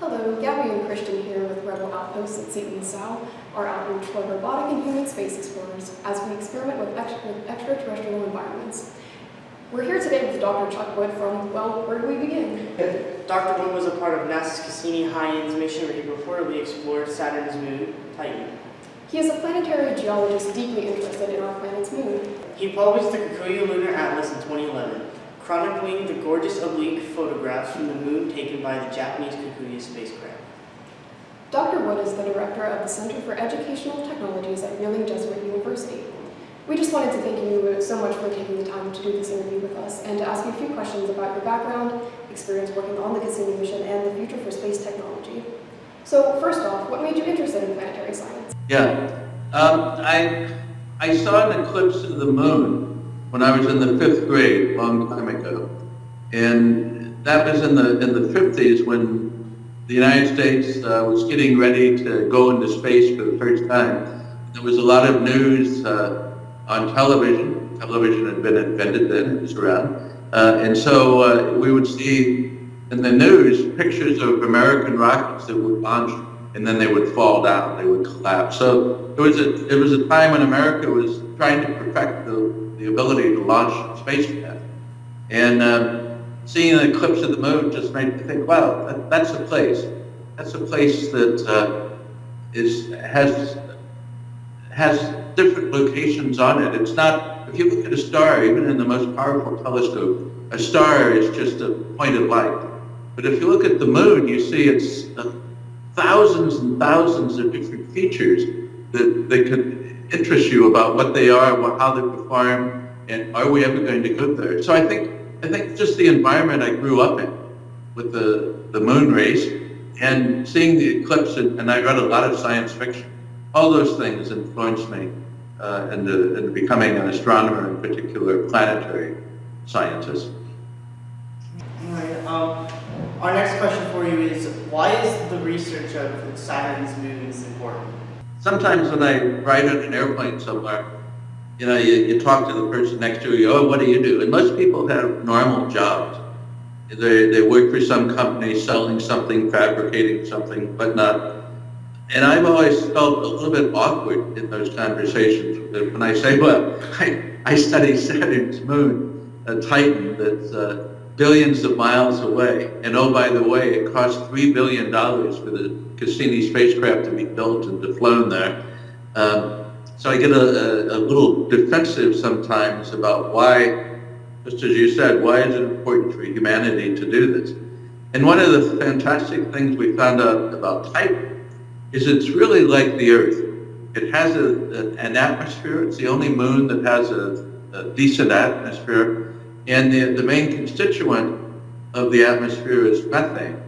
Hello, Gabby and Christian here with Rebel Outposts at Seton, La-Salle, our outreach for robotic and human space explorers as we experiment with extraterrestrial environments. We're here today with Dr. Chuck Wood from, well, where do we begin? Dr. Wood was a part of NASA's Cassini high-end mission where he reportedly explored Saturn's moon, Titan. He is a planetary geologist deeply interested in our planet's moon. He published the Kikuyu Lunar Atlas in 2011, chronicling the gorgeous oblique photographs from the moon taken by the Japanese Kikuyu spacecraft. Dr. Wood is the director of the Center for Educational Technologies at Wheeling Jesuit University. We just wanted to thank you so much for taking the time to do this interview with us and to ask you a few questions about your background, experience working on the Cassini mission, and the future for space technology. So first off, what made you interested in planetary science? Yeah, I saw an eclipse of the moon when I was in the 5th grade, a long time ago. And that was in the 50s when the United States was getting ready to go into space for the first time. There was a lot of news on television. Television had been invented then, it was around. And so we would see in the news pictures of American rockets that would launch and then they would fall down, they would collapse. So it was a time when America was trying to perfect the ability to launch spacecraft. And seeing an eclipse of the moon just made me think, wow, that's a place. That's a place that has different locations on it. It's not, if you look at a star, even in the most powerful telescope, a star is just a point of light. But if you look at the moon, you see it's thousands and thousands of different features that could interest you about what they are, how they perform, and are we ever going to go there? So I think just the environment I grew up in with the moon race and seeing the eclipse, and I read a lot of science fiction. All those things influenced me into becoming an astronomer, in particular planetary scientist. All right. Our next question for you is, why is the research of Saturn's moons important? Sometimes when I ride on an airplane somewhere, you talk to the person next to you, oh, what do you do? And most people have normal jobs. They work for some company selling something, fabricating something, whatnot. And I've always felt a little bit awkward in those conversations when I say, well, I study Saturn's moon, Titan, that's billions of miles away. And oh, by the way, it cost $3 billion for the Cassini spacecraft to be built and to flown there. So I get a little defensive sometimes about why, just as you said, why is it important for humanity to do this? And one of the fantastic things we found out about Titan is it's really like the Earth. It has an atmosphere. It's the only moon that has a decent atmosphere. And the main constituent of the atmosphere is methane.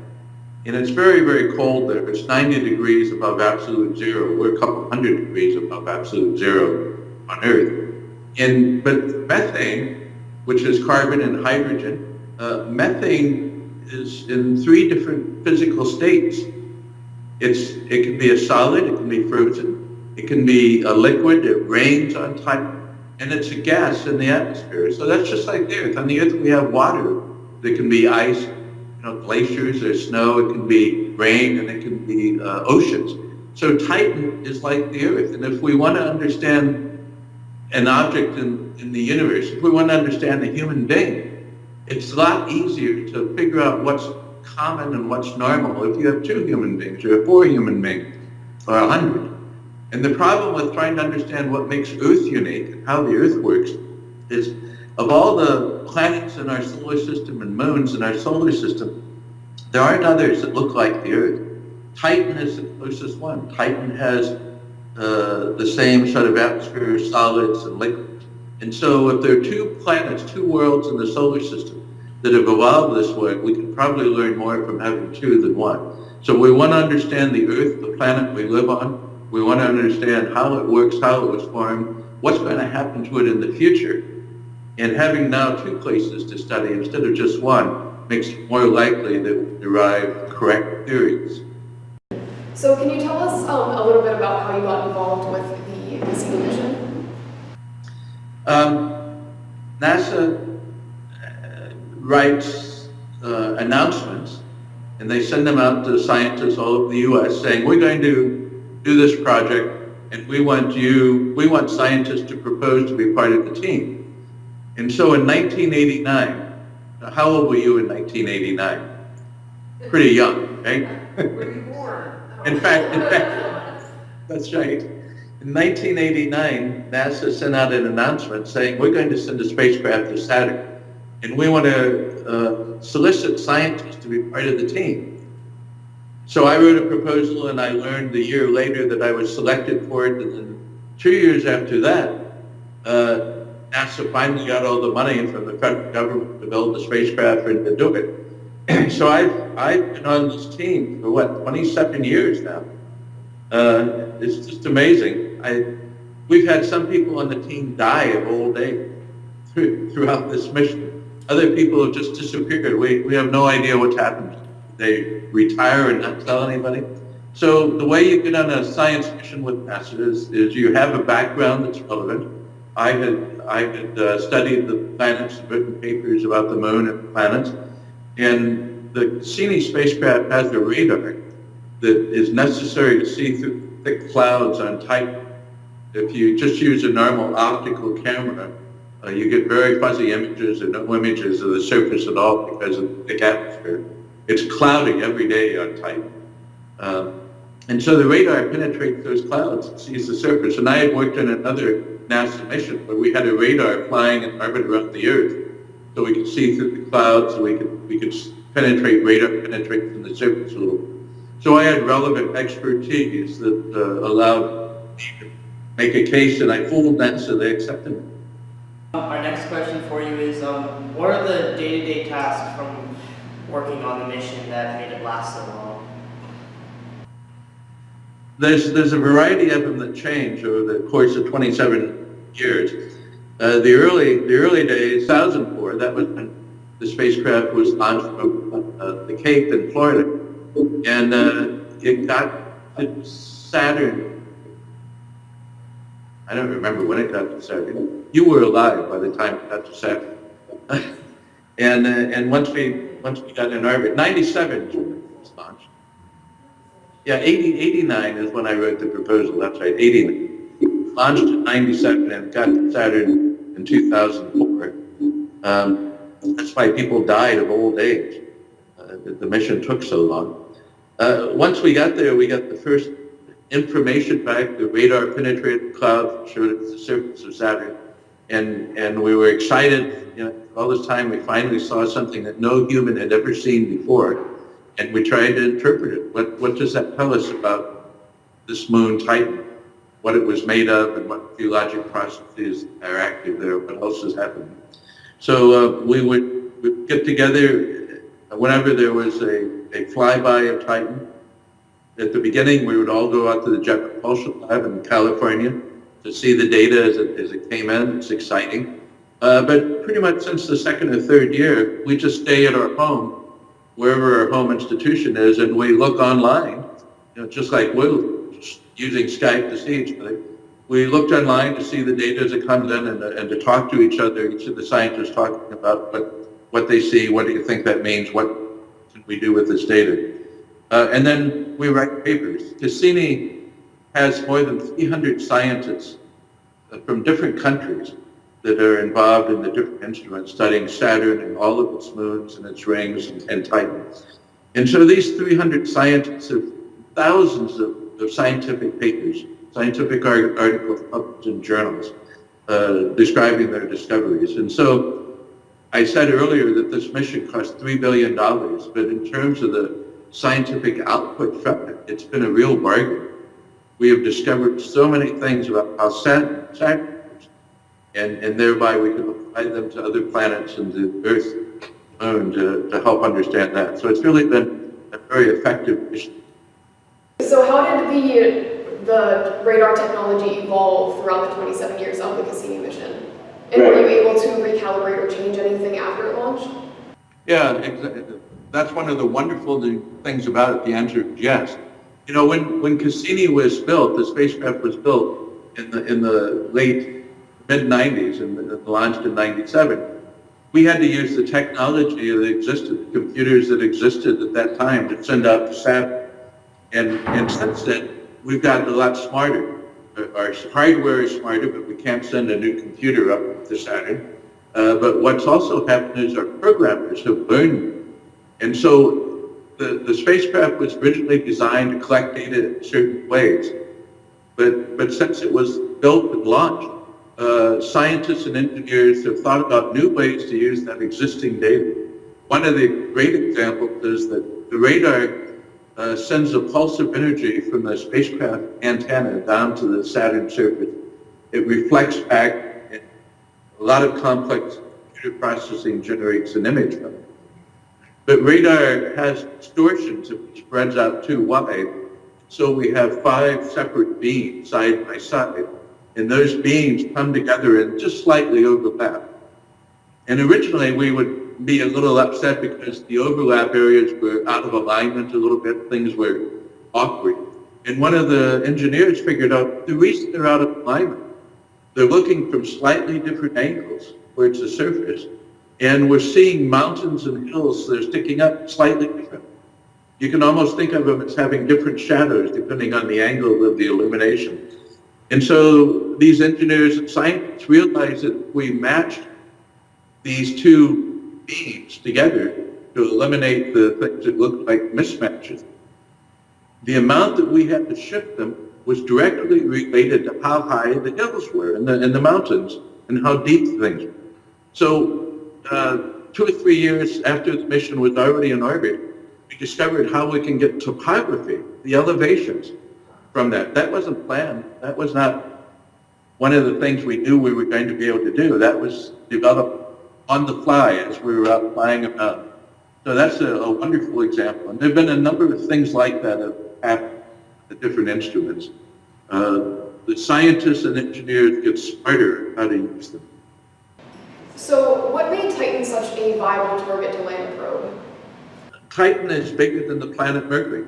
And it's very, very cold there. It's 90 degrees above absolute zero. We're a couple hundred degrees above absolute zero on Earth. But methane, which is carbon and hydrogen, methane is in 3 different physical states. It can be a solid, it can be frozen, it can be a liquid, it rains on top, and it's a gas in the atmosphere. So that's just like the Earth. On the Earth we have water. There can be ice, glaciers or snow, it can be rain, and it can be oceans. So Titan is like the Earth. And if we want to understand an object in the universe, if we want to understand a human being, it's a lot easier to figure out what's common and what's normal if you have 2 human beings, or 4 human beings, or 100. And the problem with trying to understand what makes Earth unique and how the Earth works is, of all the planets in our solar system and moons in our solar system, there aren't others that look like the Earth. Titan is the closest one. Titan has the same sort of atmosphere, solids and liquids. And so if there are 2 planets, 2 worlds in the solar system that have evolved this way, we can probably learn more from having 2 than 1. So we want to understand the Earth, the planet we live on. We want to understand how it works, how it was formed, what's going to happen to it in the future. And having now 2 places to study instead of just 1 makes it more likely that we derive correct theories. So can you tell us a little bit about how you got involved with the Cassini mission? NASA writes announcements and they send them out to scientists all over the U.S. saying, we're going to do this project, and we want scientists to propose to be part of the team. And so in 1989, now how old were you in 1989? Pretty young, right? Were you born? In fact, that's right. In 1989, NASA sent out an announcement saying, we're going to send a spacecraft to Saturn, and we want to solicit scientists to be part of the team. So I wrote a proposal, and I learned a year later that I was selected for it, and then 2 years after that, NASA finally got all the money from the federal government to build the spacecraft and to do it. So I've been on this team for 27 years now. It's just amazing. We've had some people on the team die of old age throughout this mission. Other people have just disappeared. We have no idea what's happened. They retire and not tell anybody. So the way you get on a science mission with NASA is you have a background that's relevant. I had studied the planets, written papers about the moon and the planets, and the Cassini spacecraft has a radar that is necessary to see through thick clouds on Titan. If you just use a normal optical camera, you get very fuzzy images and no images of the surface at all because of the thick atmosphere. It's cloudy every day on Titan. And so the radar penetrates those clouds and sees the surface. And I had worked on another NASA mission where we had a radar flying in orbit around the Earth, so we could see through the clouds, so we could penetrate, radar penetrate from the surface a little. So I had relevant expertise that allowed me to make a case, and I fooled NASA, they accepted me. Our next question for you is, what are the day-to-day tasks from working on the mission that made it last so long? There's a variety of them that change over the course of 27 years. The early days, 2004, that was when the spacecraft was launched from the Cape in Florida, and it got to Saturn. I don't remember when it got to Saturn. You were alive by the time it got to Saturn. And once we got in orbit, 97 was launched. Yeah, 89 is when I wrote the proposal. That's right, 89. Launched in 97 and got to Saturn in 2004. That's why people died of old age. The mission took so long. Once we got there, we got the first information back. The radar penetrated the clouds, showed it the surface of Saturn, and we were excited. You know, all this time we finally saw something that no human had ever seen before, and we tried to interpret it. What does that tell us about this moon Titan? What it was made of, and what geologic processes are active there? What else is happening? So we would get together whenever there was a flyby of Titan. At the beginning, we would all go out to the Jet Propulsion Lab in California to see the data as it came in. It's exciting. But pretty much since the second or third year, we just stay at our home, wherever our home institution is, and we look online, you know, just like we're using Skype to see each other. We looked online to see the data as it comes in and to talk to each other, each of the scientists talking about what they see, what do you think that means, what can we do with this data. And then we write papers. Cassini has more than 300 scientists from different countries that are involved in the different instruments studying Saturn and all of its moons and its rings and Titan. And so these 300 scientists have thousands of scientific papers, scientific articles published in journals describing their discoveries. And so I said earlier that this mission cost $3 billion, but in terms of the scientific output from it, it's been a real bargain. We have discovered so many things about how Saturn works, and thereby we can apply them to other planets and to Earth, Moon, to help understand that. So it's really been a very effective mission. So how did the radar technology evolve throughout the 27 years of the Cassini mission? And were you able to recalibrate or change anything after it launched? Yeah, exactly. That's one of the wonderful things about it. The answer is yes. You know, when Cassini was built, the spacecraft was built in the late mid-90s and launched in 97. we had to use the technology that existed, the computers that existed at that time to send out to Saturn. And since then, we've gotten a lot smarter. Our hardware is smarter, but we can't send a new computer up to Saturn. But what's also happened is our programmers have learned. And so the spacecraft was originally designed to collect data in certain ways. But since it was built and launched, scientists and engineers have thought about new ways to use that existing data. One of the great examples is that the radar sends a pulse of energy from the spacecraft antenna down to the Saturn surface. It reflects back, and a lot of complex computer processing generates an image from it. But radar has distortions if it spreads out too wide, so we have 5 separate beams side by side, and those beams come together and just slightly overlap. And originally we would be a little upset because the overlap areas were out of alignment a little bit, things were awkward. And one of the engineers figured out the reason they're out of alignment, they're looking from slightly different angles towards the surface, and we're seeing mountains and hills that are sticking up slightly different. You can almost think of them as having different shadows depending on the angle of the illumination. And so these engineers and scientists realized that if we matched these two beams together to eliminate the things that looked like mismatches, the amount that we had to shift them was directly related to how high the hills were and the mountains and how deep things were. So 2 or 3 years after the mission was already in orbit, we discovered how we can get topography, the elevations from that. That wasn't planned. That was not one of the things we knew we were going to be able to do. That was developed on the fly as we were out flying about. So that's a wonderful example. And there have been a number of things like that have happened with different instruments. The scientists and engineers get smarter how to use them. So what made Titan such a viable target to land a probe? Titan is bigger than the planet Mercury.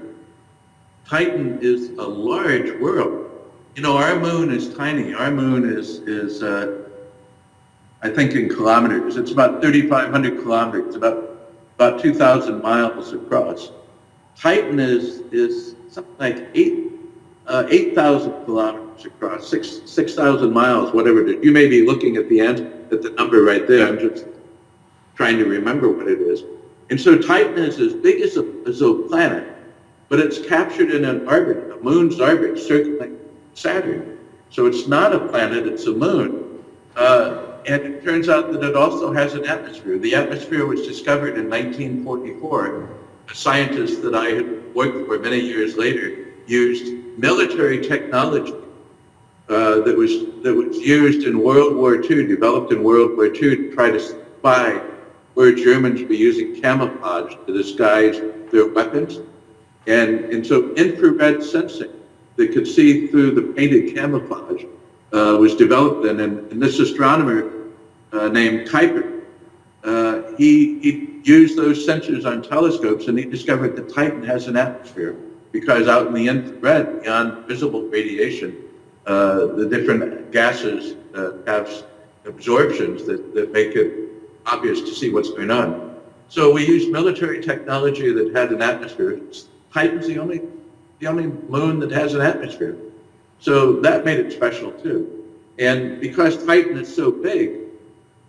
Titan is a large world. You know, our moon is tiny. Our moon is I think in kilometers. It's about 3,500 kilometers, about 2,000 miles across. Titan is something like 8,000 kilometers across, 6,000 miles, whatever it is. You may be looking at the number right there. I'm just trying to remember what it is. And so Titan is as big as a planet, but it's captured in an orbit, a moon's orbit, circling Saturn. So it's not a planet, it's a moon. And it turns out that it also has an atmosphere. The atmosphere was discovered in 1944. A scientist that I had worked for many years later used military technology that was used in World War II, developed in World War II to try to spy where Germans were using camouflage to disguise their weapons. And so infrared sensing that could see through the painted camouflage was developed then. And this astronomer named Kuiper, he used those sensors on telescopes, and he discovered that Titan has an atmosphere because out in the infrared, beyond visible radiation, the different gases have absorptions that make it obvious to see what's going on. So we used military technology that had an atmosphere. Titan's the only moon that has an atmosphere. So that made it special too. And because Titan is so big,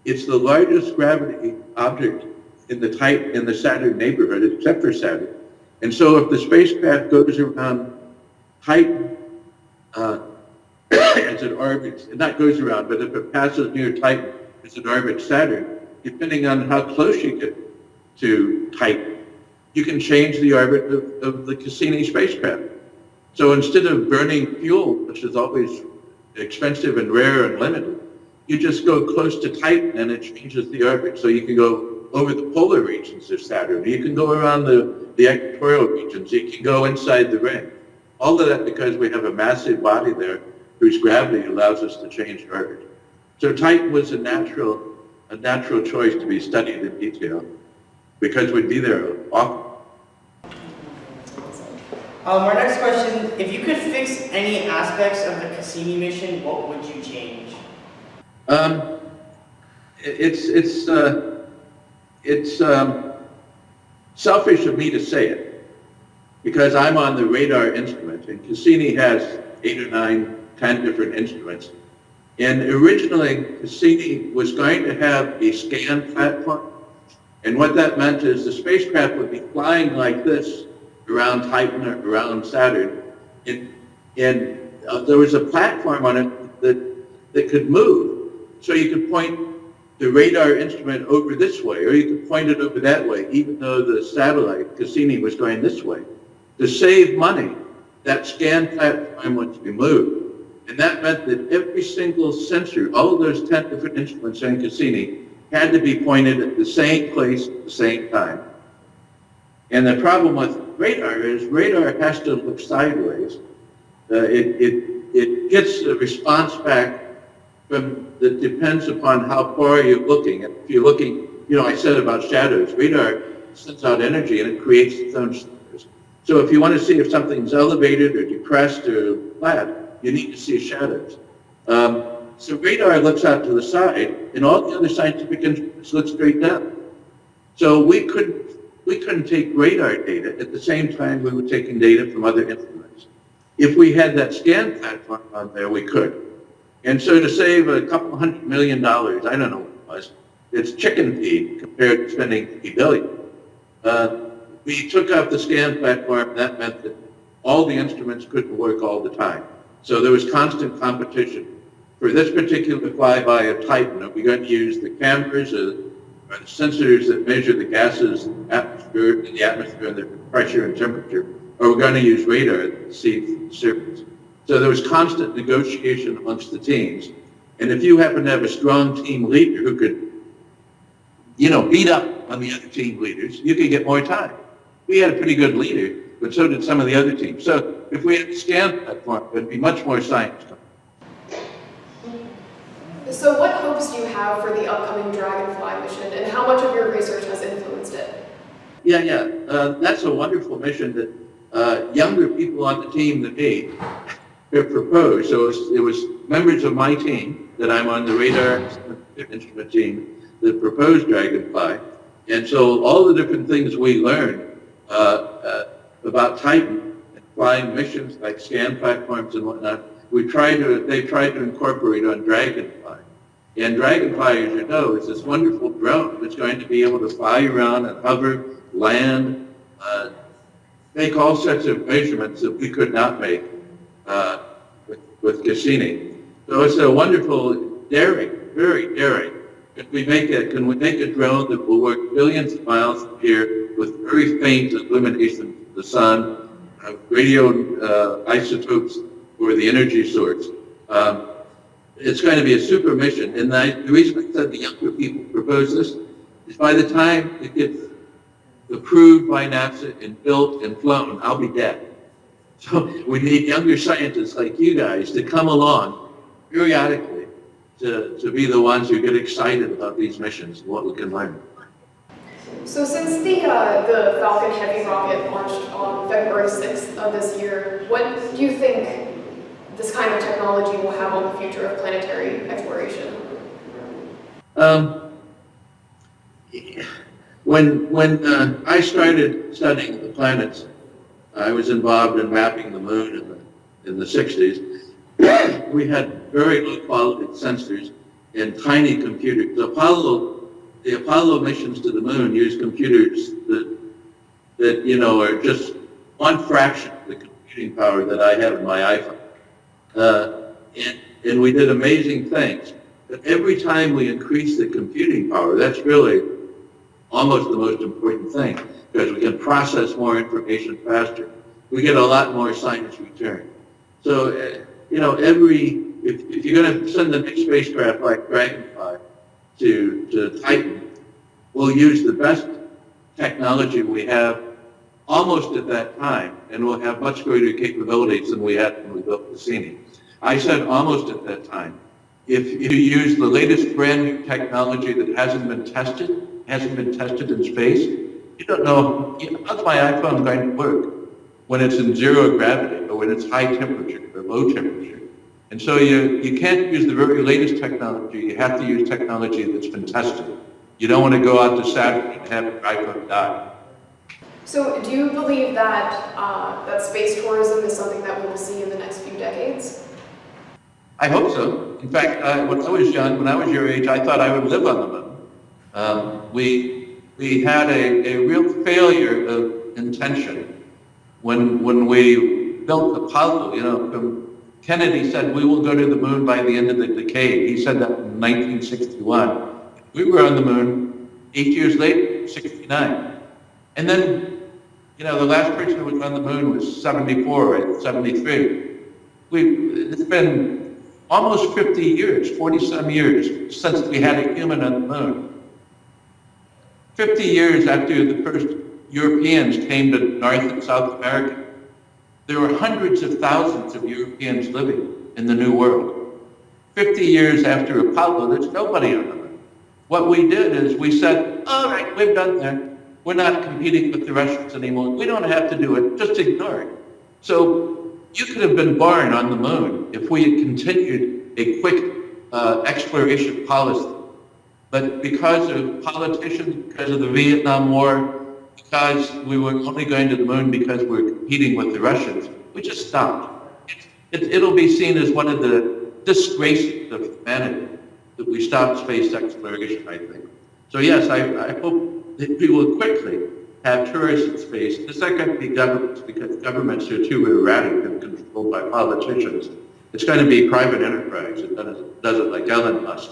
it's the largest gravity object in the Saturn neighborhood, except for Saturn. And so if the spacecraft goes around Titan as it orbits, not goes around, but if it passes near Titan as it orbits Saturn, depending on how close you get to Titan, you can change the orbit of the Cassini spacecraft. So instead of burning fuel, which is always expensive and rare and limited, you just go close to Titan and it changes the orbit. So you can go over the polar regions of Saturn. You can go around the equatorial regions. You can go inside the ring. All of that because we have a massive body there whose gravity allows us to change orbit. So Titan was a natural choice to be studied in detail because we'd be there often. Our next question, if you could fix any aspects of the Cassini mission, what would you change? it's selfish of me to say it, because I'm on the radar instrument, and Cassini has 8 or 9, 10 different instruments. And originally, Cassini was going to have a scan platform, and what that meant is the spacecraft would be flying like this around Titan or around Saturn, and there was a platform on it that could move. So you could point the radar instrument over this way, or you could point it over that way, even though the satellite, Cassini, was going this way. To save money, that scan platform was to be moved. And that meant that every single sensor, all of those 10 different instruments in Cassini, had to be pointed at the same place at the same time. And the problem with radar is radar has to look sideways. It gets the response back that depends upon how far you're looking. And if you're looking, I said about shadows, radar sends out energy and it creates its own shadows. So if you want to see if something's elevated or depressed or flat, you need to see shadows. So radar looks out to the side, and all the other scientific instruments look straight down. So we couldn't take radar data at the same time we were taking data from other instruments. If we had that scan platform on there, we could. And so to save a couple $100 million, I don't know what it was, it's chicken feed compared to spending $50 billion. We took off the scan platform. That meant that all the instruments couldn't work all the time. So there was constant competition. For this particular flyby of Titan, are we going to use the cameras or the sensors that measure the gases in the atmosphere and the pressure and temperature, or we're going to use radar to see the surface? So there was constant negotiation amongst the teams. And if you happen to have a strong team leader who could, beat up on the other team leaders, you could get more time. We had a pretty good leader, but so did some of the other teams. So if we had a scan platform, it would be much more science. So what hopes do you have for the upcoming Dragonfly mission, and how much of your research has influenced it? Yeah. That's a wonderful mission that younger people on the team than me have proposed. So it was members of my team that I'm on the radar instrument team that proposed Dragonfly. And so all the different things we learned about Titan and flying missions like scan platforms and whatnot, they tried to incorporate on Dragonfly. And Dragonfly, as you know, is this wonderful drone that's going to be able to fly around and hover, land, make all sorts of measurements that we could not make with Cassini. So it's a wonderful, daring, very daring. Can we make a drone that will work billions of miles from here with very faint illumination from the sun, radio isotopes for the energy source? It's going to be a super mission. And the reason I said the younger people propose this is by the time it gets approved by NASA and built and flown, I'll be dead. So we need younger scientists like you guys to come along periodically to be the ones who get excited about these missions and what we can learn. So since the Falcon Heavy rocket launched on February 6th of this year, what do you think this kind of technology will have on the future of planetary exploration? When I started studying the planets, I was involved in mapping the moon in the 60s. We had very low quality sensors and tiny computers. The Apollo missions to the moon used computers that are just one fraction of the computing power that I have in my iPhone. And we did amazing things. But every time we increase the computing power, that's really almost the most important thing, because we can process more information faster. We get a lot more science return. So, if you're going to send the next spacecraft like Dragonfly to Titan, we'll use the best technology we have almost at that time, and we'll have much greater capabilities than we had when we built Cassini. I said almost at that time. If you use the latest brand new technology that hasn't been tested in space, you don't know, how's my iPhone going to work when it's in zero gravity or when it's high temperature or low temperature? And so you can't use the very latest technology. You have to use technology that's been tested. You don't want to go out to Saturn and have your iPhone die. So do you believe that, that space tourism is something that we will see in the next few decades? I hope so. In fact, when I was young, when I was your age, I thought I would live on the moon. We had a real failure of intention when we built Apollo. You know, Kennedy said we will go to the moon by the end of the decade. He said that in 1961. We were on the moon 8 years later, 69. And then, you know, the last person who was on the moon was 74, right? 73. It's been almost 50 years, 40-some years, since we had a human on the moon. 50 years after the first Europeans came to North and South America, there were hundreds of thousands of Europeans living in the New World. 50 years after Apollo, there's nobody on the moon. What we did is we said, all right, we've done that. We're not competing with the Russians anymore. We don't have to do it. Just ignore it. So you could have been born on the moon if we had continued a quick exploration policy. But because of politicians, because of the Vietnam War, because we were only going to the moon because we were competing with the Russians, we just stopped. It'll be seen as one of the disgraces of humanity that we stopped space exploration, I think. So yes, I hope that we will quickly have tourists in space. It's not going to be governments, because governments are too erratic and controlled by politicians. It's going to be private enterprise that does it like Elon Musk.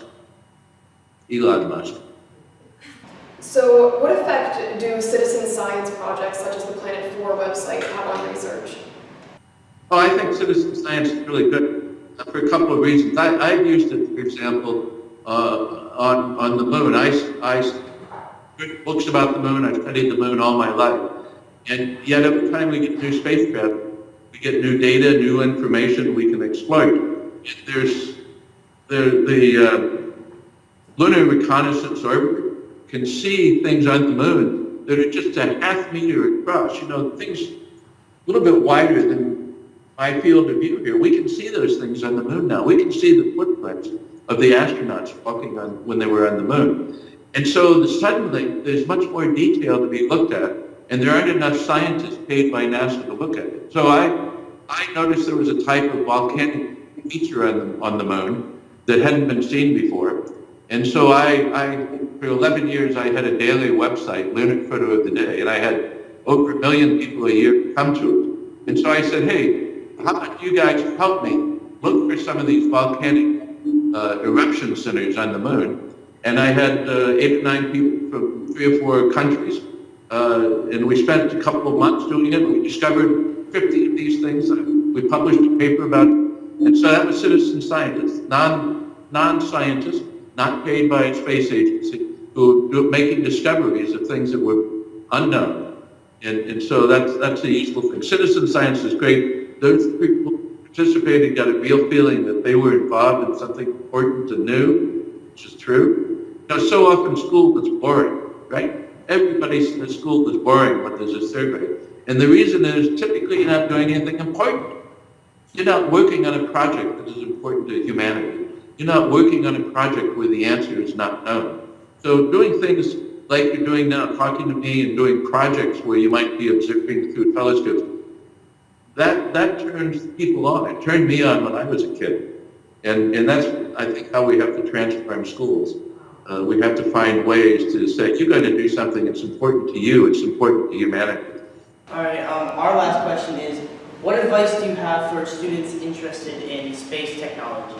So what effect do citizen science projects such as the Planet 4 website have on research? Oh, I think citizen science is really good for a couple of reasons. I've used it, for example, on the moon. I read books about the moon. I've studied the moon all my life. And yet every time we get a new spacecraft, we get new data, new information we can exploit. And there's the Lunar Reconnaissance Orbiter can see things on the moon that are just a half meter across, you know, things a little bit wider than my field of view here. We can see those things on the moon now. We can see the footprints of the astronauts walking on when they were on the moon. And so suddenly there's much more detail to be looked at, and there aren't enough scientists paid by NASA to look at it. So I noticed there was a type of volcanic feature on the moon that hadn't been seen before. And so for 11 years, I had a daily website, Lunar Photo of the Day, and I had over 1 million people a year come to it. And so I said, hey, how about you guys help me look for some of these volcanic eruption centers on the moon? And I had 8 or 9 people from 3 or 4 countries. And we spent a couple of months doing it. We discovered 50 of these things. We published a paper about it. And so that was citizen scientists, non-scientists, not paid by a space agency, who were making discoveries of things that were unknown. And so that's a useful thing. Citizen science is great. Those people who participated got a real feeling that they were involved in something important and new, which is true. You know, so often school was boring, right? Everybody in the school was boring when there's a third grade. And the reason is typically you're not doing anything important. You're not working on a project that is important to humanity. You're not working on a project where the answer is not known. So doing things like you're doing now, talking to me and doing projects where you might be observing through telescopes, that turns people on. It turned me on when I was a kid. And that's, I think, how we have to transform schools. We have to find ways to say, you got to do something that's important to you, it's important to humanity. All right, our last question is, what advice do you have for students interested in space technology?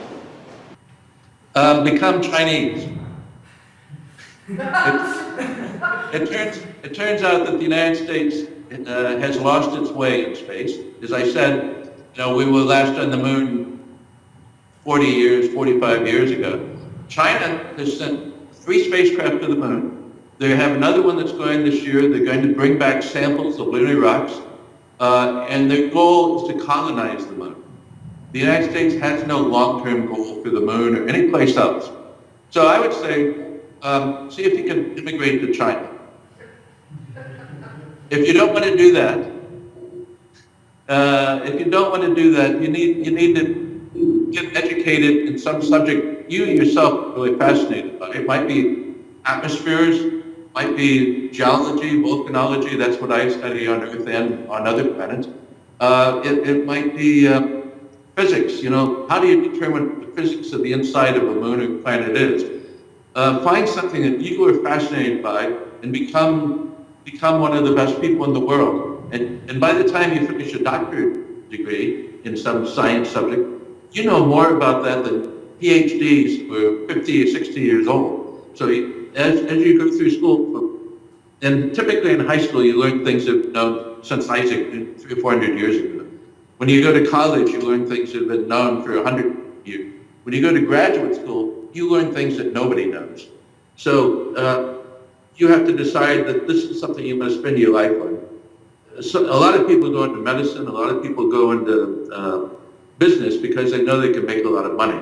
Become Chinese. It turns out that the United States has lost its way in space. As I said, you know, we were last on the moon 40 years, 45 years ago. China has sent 3 spacecraft to the moon. They have another one that's going this year. They're going to bring back samples of lunar rocks. And their goal is to colonize the moon. The United States has no long-term goal for the moon or any place else. So I would say, see if you can immigrate to China. If you don't want to do that, you need to get educated in some subject you yourself are really fascinated by. It might be atmospheres, might be geology, volcanology, that's what I study on Earth and on other planets. It might be physics, how do you determine what the physics of the inside of a moon or planet is? Find something that you are fascinated by and become one of the best people in the world. And by the time you finish a doctorate degree in some science subject, you know more about that than PhDs who are 50 or 60 years old. So as you go through school, and typically in high school, you learn things that you've known since Isaac 300 or 400 years ago. When you go to college, you learn things that have been known for 100 years. When you go to graduate school, you learn things that nobody knows. So you have to decide that this is something you must spend your life on. So a lot of people go into medicine, a lot of people go into business because they know they can make a lot of money.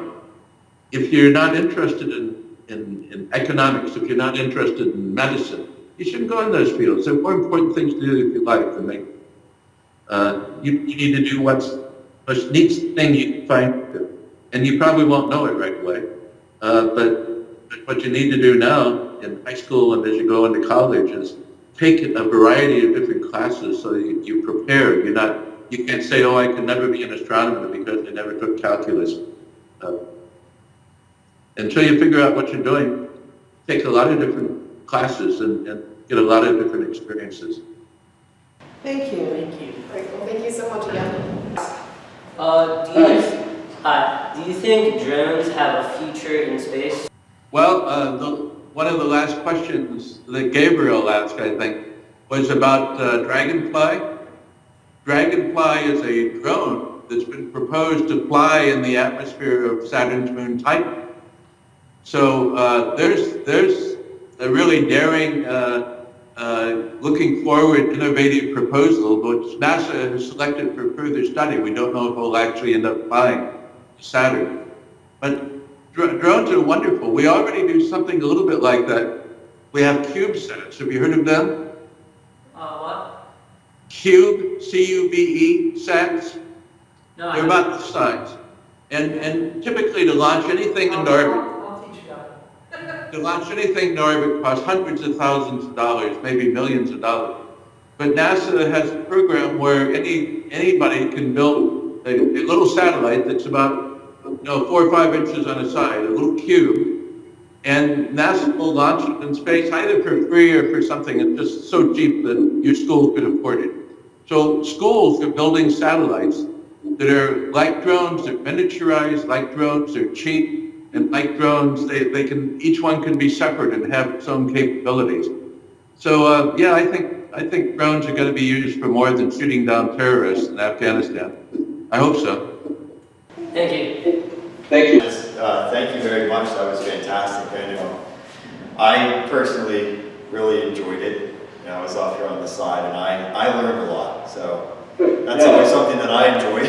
If you're not interested in economics, if you're not interested in medicine, you shouldn't go in those fields. There are more important things to do with your life than make. You need to do what's the most neat thing you can find to do. And you probably won't know it right away. But what you need to do now in high school and as you go into college is take a variety of different classes so that you prepare. You can't say, oh, I can never be an astronomer because I never took calculus. Until you figure out what you're doing, take a lot of different classes and get a lot of different experiences. Thank you. Thank you. Great, well, thank you so much again. Do you think drones have a future in space? Well, one of the last questions that Gabriel asked, I think, was about Dragonfly. Dragonfly is a drone that's been proposed to fly in the atmosphere of Saturn's moon Titan. So there's a really daring, looking forward, innovative proposal, which NASA has selected for further study. We don't know if it'll actually end up flying to Saturn. But drones are wonderful. We already do something a little bit like that. We have CubeSats. Have you heard of them? What? Cube, C-U-B-E, sats. No, They're about this size. And typically to launch anything into orbit, costs hundreds of thousands of dollars, maybe millions of dollars. But NASA has a program where anybody can build a little satellite that's about 4 or 5 inches on a side, a little cube, and NASA will launch it in space either for free or for something that's just so cheap that your school could afford it. So schools are building satellites that are like drones, they're miniaturized, like drones, they're cheap, and like drones, each one can be separate and have its own capabilities. So yeah, I think drones are going to be used for more than shooting down terrorists in Afghanistan. I hope so. Thank you. Thank you. Thank you very much. That was fantastic. I personally really enjoyed it. I was off here on the side, and I learned a lot. So that's always something that I enjoy.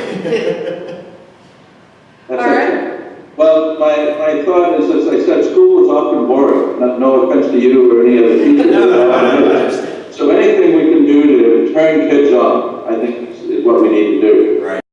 All right. Well, my thought is, as I said, school is often boring. No offense to you or any other teacher. No, I understand. So anything we can do to turn kids on, I think is what we need to do. Right.